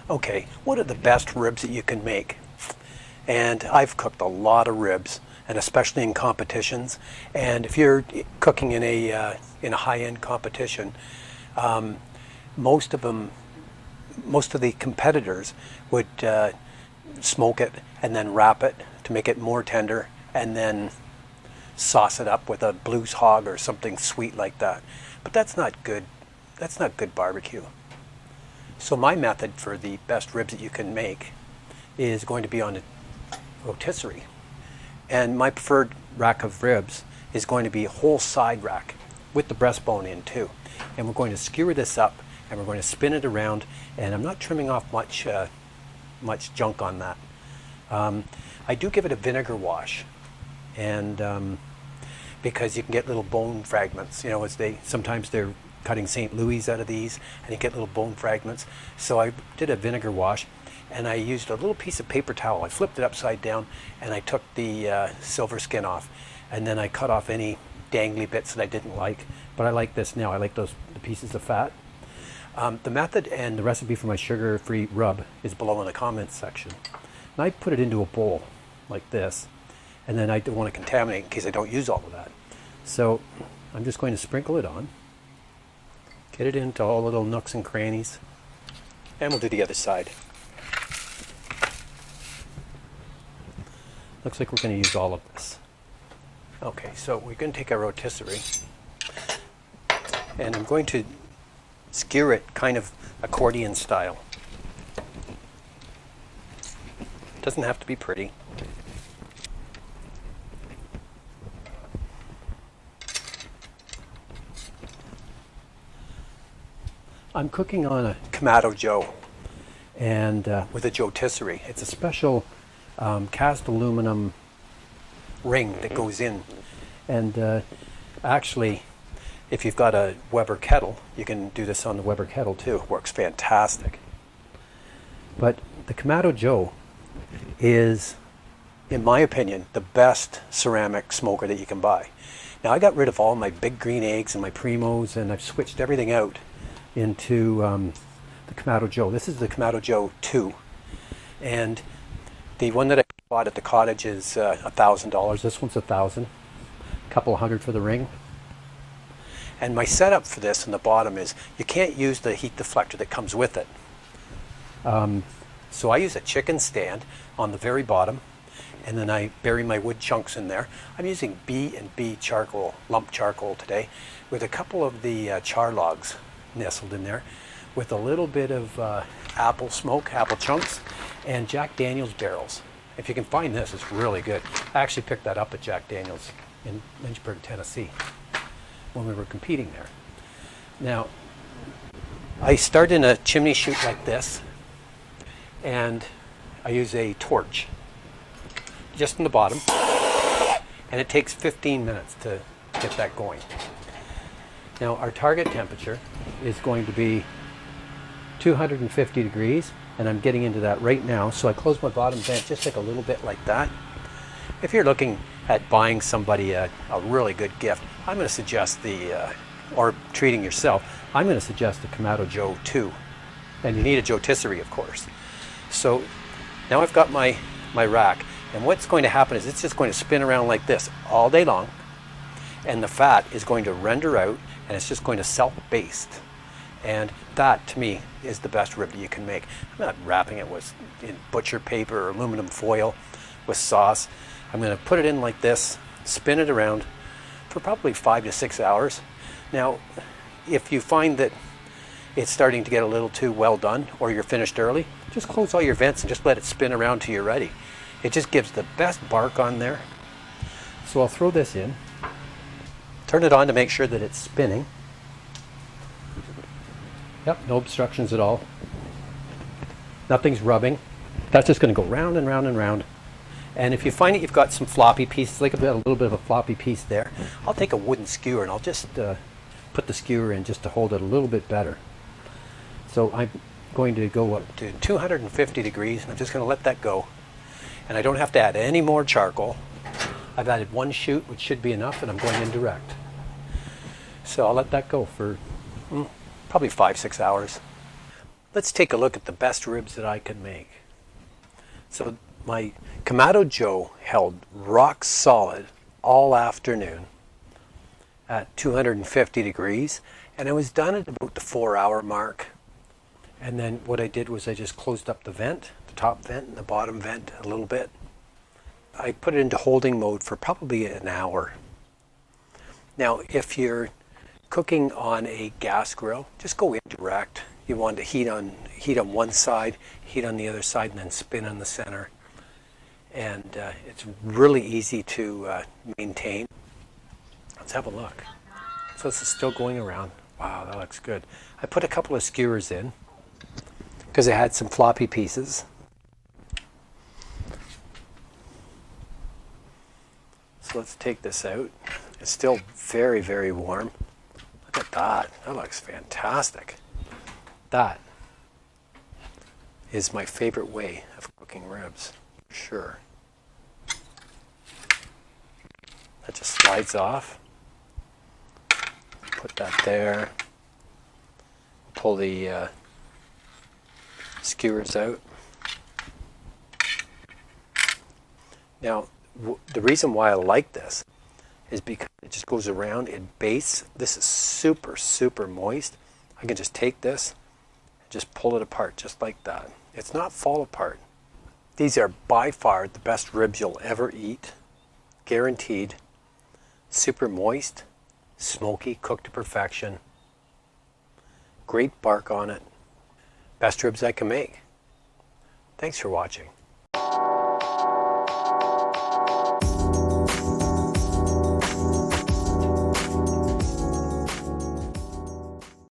Okay, what are the best ribs that you can make? And I've cooked a lot of ribs, and especially in competitions. And if you're cooking in a high-end competition, most of the competitors would smoke it and then wrap it to make it more tender, and then sauce it up with a Blues Hog or something sweet like that. But that's not good. That's not good barbecue. So my method for the best ribs that you can make is going to be on a rotisserie. And my preferred rack of ribs is going to be a whole side rack with the breastbone in too. And we're going to skewer this up and we're going to spin it around, and I'm not trimming off much junk on that. I do give it a vinegar wash, and because you can get little bone fragments, you know, sometimes they're cutting St. Louis out of these and you get little bone fragments. So I did a vinegar wash, and I used a little piece of paper towel. I flipped it upside down and I took the silver skin off, and then I cut off any dangly bits that I didn't like. But I like this now. I like the pieces of fat. The method and the recipe for my sugar-free rub is below in the comments section. And I put it into a bowl like this, and then I don't want to contaminate in case I don't use all of that. So I'm just going to sprinkle it on, get it into all the little nooks and crannies, and we'll do the other side. Looks like we're going to use all of this. Okay, so we're going to take our rotisserie, and I'm going to skewer it kind of accordion style. It doesn't have to be pretty. I'm cooking on a Keto Joe, and with a rotisserie. It's a special cast aluminum ring that goes in, and actually, if you've got a Weber kettle, you can do this on the Weber kettle too. It works fantastic. But the Keto Joe is, in my opinion, the best ceramic smoker that you can buy. Now, I got rid of all my big green eggs and my Primos, and I've switched everything out into the Keto Joe. This is the Keto Joe 2, and the one that I bought at the cottage is $1,000. This one's $1,000, a couple of hundred for the ring. And my setup for this in the bottom is you can't use the heat deflector that comes with it. So I use a chicken stand on the very bottom, and then I bury my wood chunks in there. I'm using B&B charcoal, lump charcoal today, with a couple of the char logs nestled in there, with a little bit of apple smoke, apple chunks, and Jack Daniel's barrels. If you can find this, it's really good. I actually picked that up at Jack Daniel's in Lynchburg, Tennessee, when we were competing there. Now, I start in a chimney chute like this, and I use a torch just in the bottom, and it takes 15 minutes to get that going. Now, our target temperature is going to be 250 degrees, and I'm getting into that right now. So I close my bottom vent just like a little bit like that. If you're looking at buying somebody a really good gift, I'm going to suggest or treating yourself, I'm going to suggest the Keto Joe 2. And you need a rotisserie, of course. So now I've got my rack, and what's going to happen is it's just going to spin around like this all day long, and the fat is going to render out, and it's just going to self-baste. And that, to me, is the best rib that you can make. I'm not wrapping it in butcher paper or aluminum foil with sauce. I'm going to put it in like this, spin it around for probably 5 to 6 hours. Now, if you find that it's starting to get a little too well done, or you're finished early, just close all your vents and just let it spin around till you're ready. It just gives the best bark on there. So I'll throw this in, turn it on to make sure that it's spinning. Yep, no obstructions at all. Nothing's rubbing. That's just going to go round and round and round. And if you find that you've got some floppy pieces, like a little bit of a floppy piece there, I'll take a wooden skewer and I'll just put the skewer in just to hold it a little bit better. So I'm going to go up to 250 degrees, and I'm just going to let that go. And I don't have to add any more charcoal. I've added one shoot, which should be enough, and I'm going in direct. So I'll let that go for probably 5-6 hours. Let's take a look at the best ribs that I can make. So my Kamado Joe held rock solid all afternoon at 250 degrees, and it was done at about the 4-hour mark. And then what I did was I just closed up the vent, the top vent and the bottom vent a little bit. I put it into holding mode for probably an hour. Now, if you're cooking on a gas grill, just go indirect. You want to heat on one side, heat on the other side, and then spin on the center. And it's really easy to maintain. Let's have a look. So this is still going around. Wow, that looks good. I put a couple of skewers in because I had some floppy pieces. So let's take this out. It's still very, very warm. Look at that. That looks fantastic. That is my favorite way of cooking ribs, for sure. That just slides off. Put that there. Pull the skewers out. Now, the reason why I like this is because it just goes around, it bastes. This is super, super moist. I can just take this and just pull it apart just like that. It's not fall apart. These are by far the best ribs you'll ever eat. Guaranteed. Super moist, smoky, cooked to perfection. Great bark on it. Best ribs I can make. Thanks for watching.